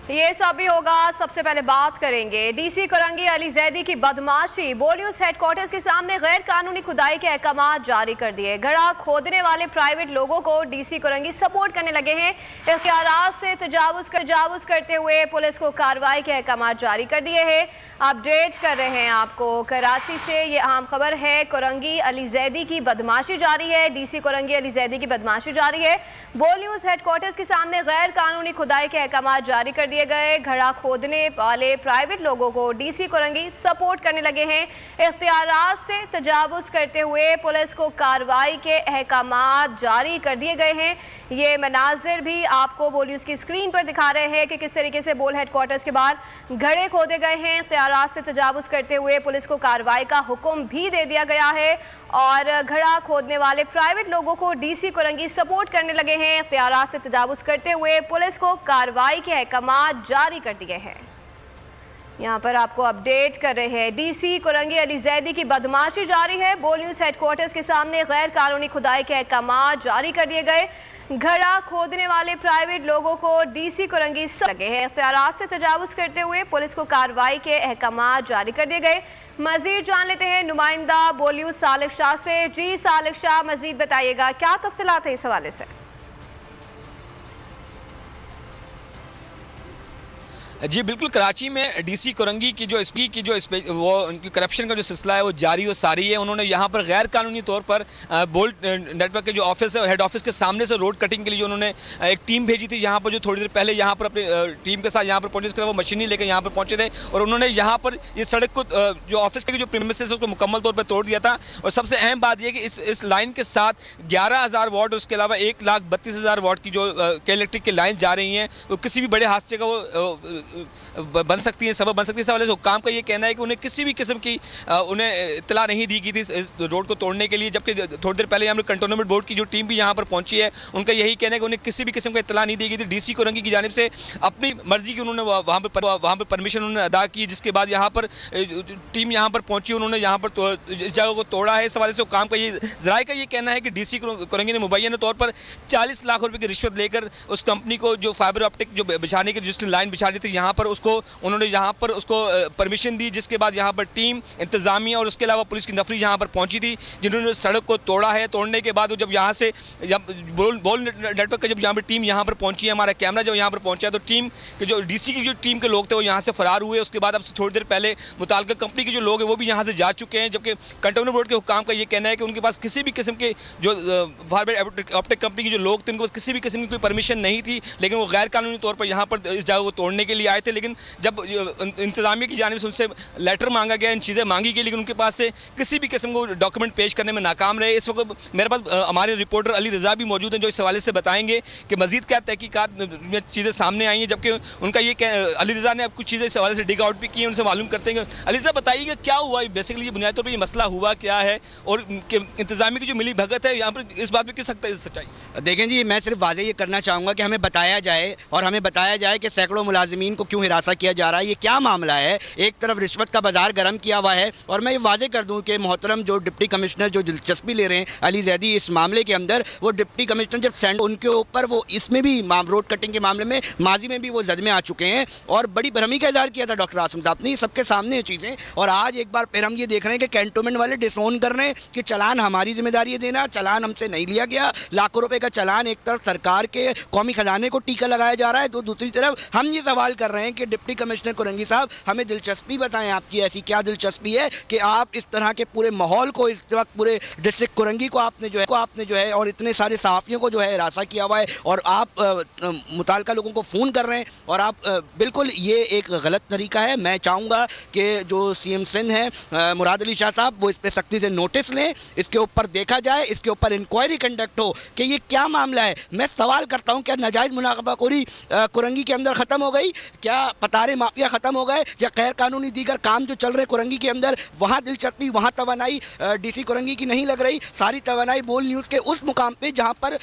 ये सब भी होगा। सबसे पहले बात करेंगे डीसी कुरंगी अली जैदी की बदमाशी। बोलियूज हेडक्वार्टर्स के सामने गैर कानूनी खुदाई के अहकाम जारी कर दिए। घड़ा खोदने वाले प्राइवेट लोगों को डीसी कुरंगी सपोर्ट करने लगे हैं। इख्तियारात से तजावुज करते हुए पुलिस को कार्रवाई के अहकाम जारी कर दिए हैं। अपडेट कर रहे हैं आपको कराची से, ये अहम खबर है। कुरंगी अली जैदी की बदमाशी जारी है। डीसी कुरंगी अली जैदी की बदमाशी जारी है। बोलियूज हेडक्वार्टर्स के सामने गैर कानूनी खुदाई के अहकाम जारी कर दिए गए। घड़ा खोदने वाले प्राइवेट लोगों को डीसी कुरंगी सपोर्ट करने लगे हैं। इख्तियारात से तजावुज करते हुए पुलिस को कार्रवाई के अहकाम जारी कर दिए गए हैं। ये मनाजिर भी आपको बोलियूज की स्क्रीन पर दिखा रहे हैं कि किस तरीके से बोल हेडक्वार्टर्स के बाहर घड़े खोदे गए हैं। इख्तियारात से तजावुज करते हुए पुलिस को कार्रवाई का हुक्म भी दे दिया गया है और घड़ा खोदने वाले प्राइवेट लोगों को डीसी कुरंगी सपोर्ट करने लगे हैं। इख्तियारात से तजावुज करते हुए पुलिस को कार्रवाई के अहकाम जारी कर दिए हैं। यहाँ पर आपको अपडेट कर रहे हैं। डीसी कुरंगी अली जैदी की बदमाशी जारी है। बोलियूज हेडक्वार्टर्स के सामने गैर कानूनी खुदाई के अहकाम जारी कर दिए गए। घड़ा खोदने वाले प्राइवेट लोगों को डीसी कुरंगी लगे हैं। इख्तियारात से तजावुज करते हुए पुलिस को कार्रवाई के अहकाम जारी कर दिए गए। मजीद जान लेते हैं नुमाइंदा बोलियूज सालिक शाह से। जी सालिक शाह, मजीद बताइएगा क्या तफसीलात है इस हवाले से। जी बिल्कुल, कराची में डीसी कुरंगी की जो वो उनकी करप्शन का जो सिलसिला है वो जारी और सारी है। उन्होंने यहाँ पर गैर कानूनी तौर पर बोल्ट नेटवर्क के जो ऑफिस है, हेड ऑफिस के सामने से रोड कटिंग के लिए जो उन्होंने एक टीम भेजी थी यहाँ पर, जो थोड़ी देर पहले यहाँ पर अपनी टीम के साथ यहाँ पर पहुँचे, वो मशीनरी लेकर यहाँ पर पहुँचे थे और उन्होंने यहाँ पर इस सड़क को जो ऑफिस के जो प्रीमिसेस है उसको मुकम्मल तौर पर तोड़ दिया था। और सबसे अहम बात यह कि इस लाइन के साथ 11,000 वाट, उसके अलावा 1,32,000 वाट की जो इलेक्ट्रिक की लाइन जा रही हैं, वो किसी भी बड़े हादसे का वो बन सकती है, सबब बन सकती है। इस हवाले से हुक्काम का ये कहना है कि उन्हें किसी भी किस्म की उन्हें इत्तला नहीं दी गई थी इस रोड को तोड़ने के लिए। जबकि थोड़ी देर पहले यहाँ पर कंटोनमेंट बोर्ड की जो टीम भी यहाँ पर पहुंची है, उनका यही कहना है कि उन्हें किसी भी किस्म का इत्तला नहीं दी गई थी। डीसी कुरंगी की जानिब से अपनी मर्जी की उन्होंने वहाँ पर परमिशन उन्होंने अदा की, जिसके बाद यहाँ पर टीम यहाँ पर पहुंची, उन्होंने यहाँ पर इस जगह को तोड़ा है। इस हवाले से हुक्काम का ये ज़राए का ये कहना है कि डीसी कुरंगी ने मुबैना तौर पर 40 लाख रुपये की रिश्वत लेकर उस कंपनी को जो फाइबर ऑप्टिक जो बिछाने की जिसने लाइन बिछानी थी यहाँ पर, उसको उन्होंने यहाँ पर उसको परमिशन दी, जिसके बाद यहाँ पर टीम, इंतजामिया और उसके अलावा पुलिस की नफरी यहाँ पर पहुँची थी, जिन्होंने सड़क को तोड़ा है। तोड़ने के बाद जब यहाँ से बोल नेटवर्क का जब यहाँ पर टीम यहाँ पर पहुँची है, हमारा कैमरा जब यहाँ पर पहुँचा तो टीम के जो डीसी की जो टीम के लोग थे वो यहाँ से फरार हुए। उसके बाद अब थोड़ी देर पहले मुताल्लिका कंपनी के जो लोग हैं वो भी यहाँ से जा चुके हैं। जबकि कंटोनमेंट बोर्ड के हुक्काम का ये कहना है कि उनके पास किसी भी किस्म के जो फाइबर ऑप्टिक कंपनी के जो लोग थे उनके पास किसी भी किस्म की कोई परमिशन नहीं थी, लेकिन वो गैर कानूनी तौर पर यहाँ पर इस जगह को तोड़ने के लिए आए थे। लेकिन जब इंतजामिया की जानिब से उनसे लेटर मांगा गया, इन चीज़ें मांगी गई, लेकिन उनके पास से किसी भी किस्म को डॉक्यूमेंट पेश करने में नाकाम रहे। इस वक्त मेरे पास हमारे रिपोर्टर अली रज़ा भी मौजूद हैं, जो इस हवाले से बताएंगे कि मज़ीद क्या तहकीकात में चीज़ें सामने आई हैं। जबकि उनका ये अली रज़ा ने अब कुछ चीज़ें इस हवाले से डिग आउट भी की हैं, उनसे मालूम करते हैं। अली रज़ा बताइएगा क्या हुआ बेसिकली, बुनियादी तौर पर ये मसला हुआ क्या है और इंतजामिया की जो मिली भगत है यहाँ पर इस बात में किस सकता है सच्चाई। देखें जी, मैं सिर्फ वाज़ेह ये करना चाहूँगा कि हमें बताया जाए और हमें बताया जाए कि सैकड़ों मुलाजिमीन को क्यों हिरासत किया जा रहा है, ये क्या मामला है। एक तरफ रिश्वत का बाजार गर्म किया हुआ है और मैं ये वाज़ेह कर दूं कि मोहतरम जो डिप्टी कमिश्नर जो दिलचस्पी ले रहे हैं अली जैदी इस मामले के अंदर, वो डिप्टी कमिश्नर जब सेंड उनके ऊपर वो इसमें भी रोड कटिंग के मामले में माजी में भी वो जद में आ चुके हैं और बड़ी भरमी का इज़हार किया था डॉक्टर आसिम साहब ने, सबके सामने ये चीज़ें। और आज एक बार फिर हम ये देख रहे हैं कि कैंटोनमेंट वाले डिसोन कर रहे हैं कि चलान हमारी जिम्मेदारी है देना, चलान हमसे नहीं लिया गया। लाखों रुपये का चलान एक तरफ सरकार के कौमी खजाने को टीका लगाया जा रहा है, तो दूसरी तरफ हम ये सवाल कर रहे हैं कि डिप्टी कमिश्नर कुरंगी साहब हमें दिलचस्पी बताएं, आपकी ऐसी क्या दिलचस्पी है कि आप इस तरह के पूरे माहौल को, इस वक्त पूरे डिस्ट्रिक्ट कुरंगी को आपने जो है और इतने सारे सहाफ़ियों को जो है हिरासा किया हुआ है और आप मुताल्लिका लोगों को फ़ोन कर रहे हैं और आप बिल्कुल ये एक गलत तरीका है। मैं चाहूँगा कि जो CM सिंध हैं मुराद अली शाह साहब, वो इस पर सख्ती से नोटिस लें, इसके ऊपर देखा जाए, इसके ऊपर इंक्वायरी कंडक्ट हो कि ये क्या मामला है। मैं सवाल करता हूँ, क्या नाजायज़ मुनाफाखोरी कुरंगी के अंदर ख़त्म हो गई? क्या पतारे माफिया ख़त्म हो गए? या गैर कानूनी दीगर काम जो चल रहे कुरंगी के अंदर, वहाँ दिलचस्पी, वहाँ तवानाई डीसी कुरंगी की नहीं लग रही? सारी तवानाई बोल न्यूज़ के उस मुकाम पे जहाँ पर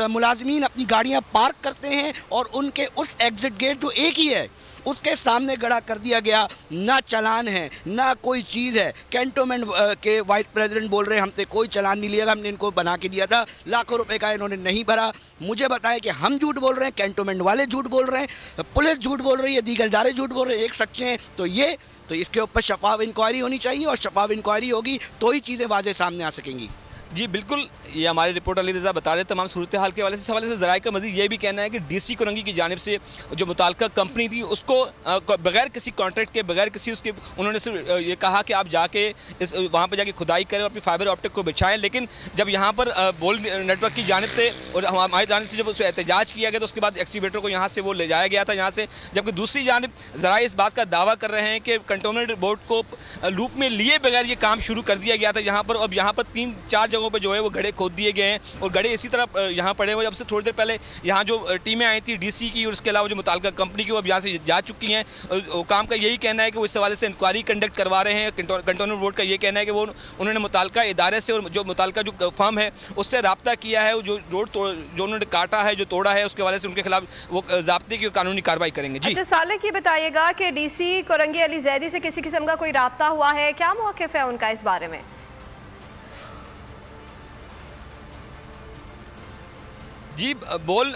मुलाजमीन अपनी गाड़ियाँ पार्क करते हैं और उनके उस एग्जिट गेट जो एक ही है उसके सामने गड़ा कर दिया गया। ना चालान है ना कोई चीज़ है। कैंटोनमेंट के वाइस प्रेसिडेंट बोल रहे हैं हमसे कोई चालान नहीं लिया, हमने इनको बना के दिया था, लाखों रुपए का इन्होंने नहीं भरा। मुझे बताएं कि हम झूठ बोल रहे हैं, कैंटोनमेंट वाले झूठ बोल रहे हैं, पुलिस झूठ बोल रही है, दीगर इदारे झूठ बोल रहे हैं, एक सच्चे हैं। तो इसके ऊपर शफाफ इंक्वायरी होनी चाहिए और शफाफ इंक्वायरी होगी तो ही चीज़ें वाज़े सामने आ सकेंगी। जी बिल्कुल, ये हमारे रिपोर्टर अली रज़ा बता रहे तमाम सूरत हाल के हवाले से। इस हवाले से ज़राए का मज़ीद ये भी कहना है कि डीसी कोरंगी की जानिब से जो मुताल्लिका कंपनी थी उसको बगैर किसी कॉन्ट्रैक्ट के, बगैर किसी उसके, उन्होंने सिर्फ ये कहा कि आप जाके वहाँ पर जाके खुदाई करें और अपनी फाइबर ऑप्टिक को बिछाएं। लेकिन जब यहाँ पर बोल्ड नेटवर्क की जानिब से और हमारी जानिब से जब उसको एहतजाज किया गया तो उसके बाद एक्सीवेटर को यहाँ से वो ले जाया गया था यहाँ से। जबकि दूसरी जानिब ज़राए इस बात का दावा कर रहे हैं कि कंटोनमेंट बोर्ड को लूप में लिए बगैर ये काम शुरू कर दिया गया था यहाँ पर। अब यहाँ पर 3-4 जगहों पर जो है वो गड्ढे खोद दिए गए हैं और गड्ढे इसी तरह यहाँ पड़े हुए। अब से थोड़ी देर पहले यहाँ जो टीमें आई थी डीसी की और उसके अलावा जो मुताल्लिका कंपनी की, वो अब यहाँ से जा चुकी हैं। और काम का यही कहना है कि वो इस हवाले से इंक्वायरी कंडक्ट करवा रहे हैं। कंटोनमेंट बोर्ड का ये कहना है कि वो उन्होंने मुताल्लिका इदारे से और जो मुताल्लिका जो फर्म है उससे रब्ता किया है, जो रोड जो उन्होंने काटा है, जो तोड़ा है, उसके हवाले से उनके खिलाफ वो ज़ाब्ते की कानूनी कार्रवाई करेंगे। जी अच्छा सालिक, ये बताइएगा कि डीसी कोरंगी अली जैदी से किसी किस्म का कोई रब्ता हुआ है, क्या मौक़िफ़ है उनका इस बारे में? जी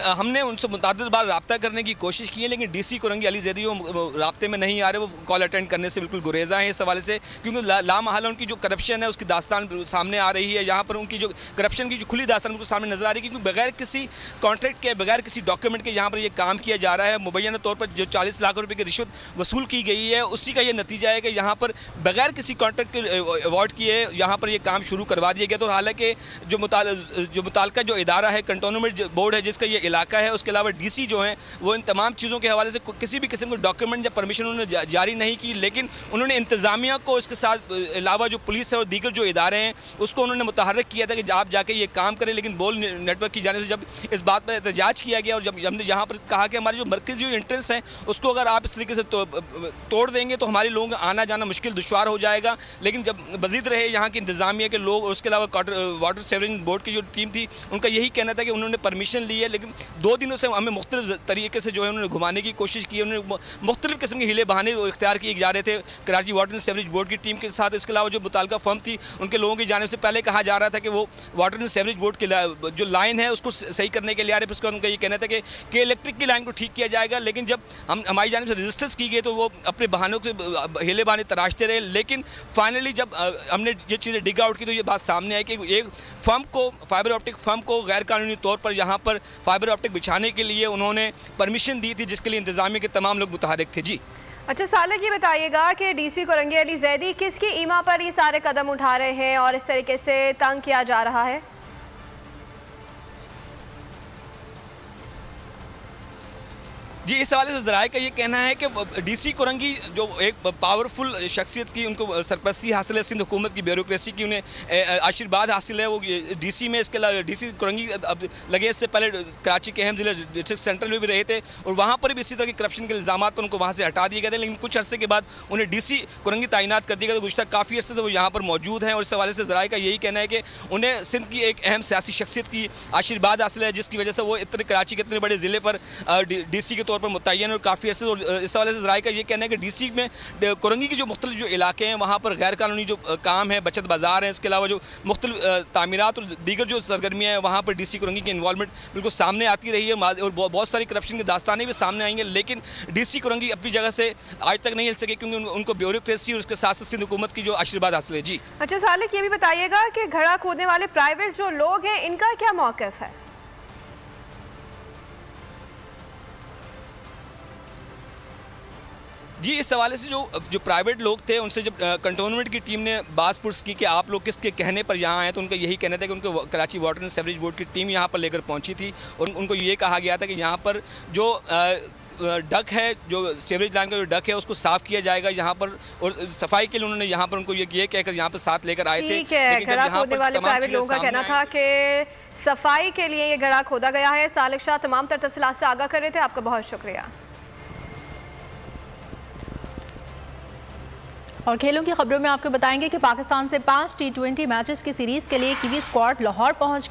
हमने उनसे मुतादिद बार रब्ता करने की कोशिश की है, लेकिन डीसी कोरंगी अली जैदी वो रब्ते में नहीं आ रहे, वो कॉल अटेंड करने से बिल्कुल गुरेज़ा हैं इस हवाले से। क्योंकि लामहला उनकी जो करप्शन है उसकी दास्तान सामने आ रही है। यहाँ पर उनकी जो करप्शन की जो खुली दास्तान उनको सामने नजर आ रही है, क्योंकि बगैर किसी कॉन्ट्रैक्ट के, बगैर किसी डॉक्यूमेंट के यहाँ पर ये काम किया जा रहा है। मुबैना तौर पर जो 40 लाख रुपये की रिश्वत वसूल की गई है उसी का ये नतीजा है कि यहाँ पर बगैर किसी कॉन्ट्रैक्ट के अवार्ड किए यहाँ पर ये काम शुरू करवा दिया गया। तो हालांकि जो मुताल्लिका जो इदारा है कंटोनमेंट बोर्ड है जिसका ये इलाका है, उसके अलावा डीसी जो हैं वो इन तमाम चीज़ों के हवाले से किसी भी किस्म के डॉक्यूमेंट या परमिशन उन्होंने जारी नहीं की। लेकिन उन्होंने इंतज़ामिया को इसके साथ अलावा जो पुलिस है और दीगर जो इदारे हैं उसको उन्होंने मुतहर्रिक किया था कि आप जाके ये काम करें। लेकिन बोल नेटवर्क की जानिब से जब इस बात पर एहतजाज किया गया और जब हमने यहाँ पर कहा कि हमारी जो मरकज़ी जो इंटरेस्ट हैं उसको अगर आप इस तरीके से तोड़ देंगे तो हमारे लोगों का आना जाना मुश्किल दुश्वार हो जाएगा। लेकिन जब मज़ीद रहे यहाँ की इंतज़ामिया के लोग और उसके अलावा वाटर सेवरेज बोर्ड की जो टीम थी उनका यही कहना था कि उन्होंने परमिशन ली है, लेकिन 2 दिनों से हमें मुख्तलिफ तरीके से जो है उन्होंने घुमाने की कोशिश की। उन्होंने मुख्तलिफ किस्म के हीले बहाने इख्तियार किए जा रहे थे Karachi water and sewerage board की टीम के साथ। इसके अलावा जो मुताल्लिका फर्म थी उनके लोगों की जानिब से पहले कहा जा रहा था कि वो वाटर एंड सेवरेज बोर्ड की जो लाइन है उसको सही करने के लिए आ रहे, उसके बाद उनका ये कहना था कि इलेक्ट्रिक की लाइन को ठीक किया जाएगा। लेकिन जब हमारी जानिब से रजिस्टर्स की गई तो वो अपने बहानों से हीले बहाने तराशते रहे। लेकिन फाइनली जब हमने ये चीज़ें डिग आउट की तो ये बात सामने आई कि एक फर्म को, फाइबर ऑप्टिक फर्म को गैर कानूनी तौर पर यहाँ पर फाइबर ऑप्टिक बिछाने के लिए उन्होंने परमिशन दी थी, जिसके लिए इंतजामिया के तमाम लोग मुतहर्रिक थे। जी अच्छा सालिक, ये बताइएगा कि डीसी कोरंगी अली जैदी किसकी ईमा पर ये सारे कदम उठा रहे हैं और इस तरीके से तंग किया जा रहा है? जी इस हवाले से ज़राए का ये कहना है कि डीसी कोरंगी जो एक पावरफुल शख्सियत की उनको सरपरस्ती हासिल है, सिंध हुकूमत की ब्यूरोक्रेसी की उन्हें आशीर्वाद हासिल है। वो डीसी में, इसके अलावा डीसी कोरंगी अब लगे इससे पहले कराची के अहम ज़िले डिस्ट्रिक्ट सेंट्रल में भी रहे थे और वहाँ पर भी इसी तरह की करप्शन के इल्ज़ाम पर उनको वहाँ से हटा दिए गए थे। लेकिन कुछ अर्से के बाद उन्हें डीसी कोरंगी तैनात कर दिया गया। तो गुज़श्ता काफ़ी अर्से से वो यहाँ पर मौजूद हैं और इस हवाले से ज़राए का यही कहना है कि उन्हें सिंध की एक अहम सियासी शख्सियत की आशीर्वाद हासिल है, जिसकी वजह से वो इतने कराची के इतने बड़े ज़िले पर डीसी के तौर पर मुतय्यन और काफ़ी अर्से। और इस हवाले से ज़राए का ये कहना है कि डीसी में कोरंगी के जो मुख्तलिफ जो इलाके हैं वहाँ पर गैर कानूनी जो काम है, बचत बाज़ार हैं, इसके अलावा जो मुख्तलिफ तामीरात और दीगर जो सरगर्मियाँ हैं वहाँ पर डीसी कोरंगी की इन्वॉल्वमेंट बिल्कुल सामने आती रही है और बहुत सारी करप्शन की दास्तानें भी सामने आएंगे। लेकिन डीसी कोरंगी अपनी जगह से आज तक नहीं हिल सके क्योंकि उनको ब्यूरोक्रेसी और उसके साथ साथ सिंध हुकूमत की जो आशीर्वाद हासिल है। जी अच्छा सालिक, ये भी बताइएगा कि घड़ा खोदने वाले प्राइवेट जो लोग हैं इनका क्या मौक़िफ़ है? जी इस हवाले से जो प्राइवेट लोग थे उनसे जब कंटोनमेंट की टीम ने बात पुरस की कि आप लोग किसके कहने पर यहाँ आए, तो उनका यही कहना था कि उनको Karachi water and sewerage board की टीम यहाँ पर लेकर पहुँची थी और उनको ये कहा गया था कि यहाँ पर जो डक है, जो सेवरेज लाइन का जो डक है उसको साफ़ किया जाएगा यहाँ पर। और सफाई के लिए उन्होंने यहाँ पर उनको ये कहकर यहाँ पर साथ लेकर आए थे। ठीक है, घड़ा खोदने वाले प्राइवेट लोगों का कहना था कि सफाई के लिए ये घड़ा खोदा गया है। सालिक शाह तमाम तर तफसीलात से आगाह कर रहे थे, आपका बहुत शुक्रिया। और खेलों की खबरों में आपको बताएंगे कि पाकिस्तान से 5 T20 मैचेस की सीरीज के लिए कीवी स्क्वाड लाहौर पहुंच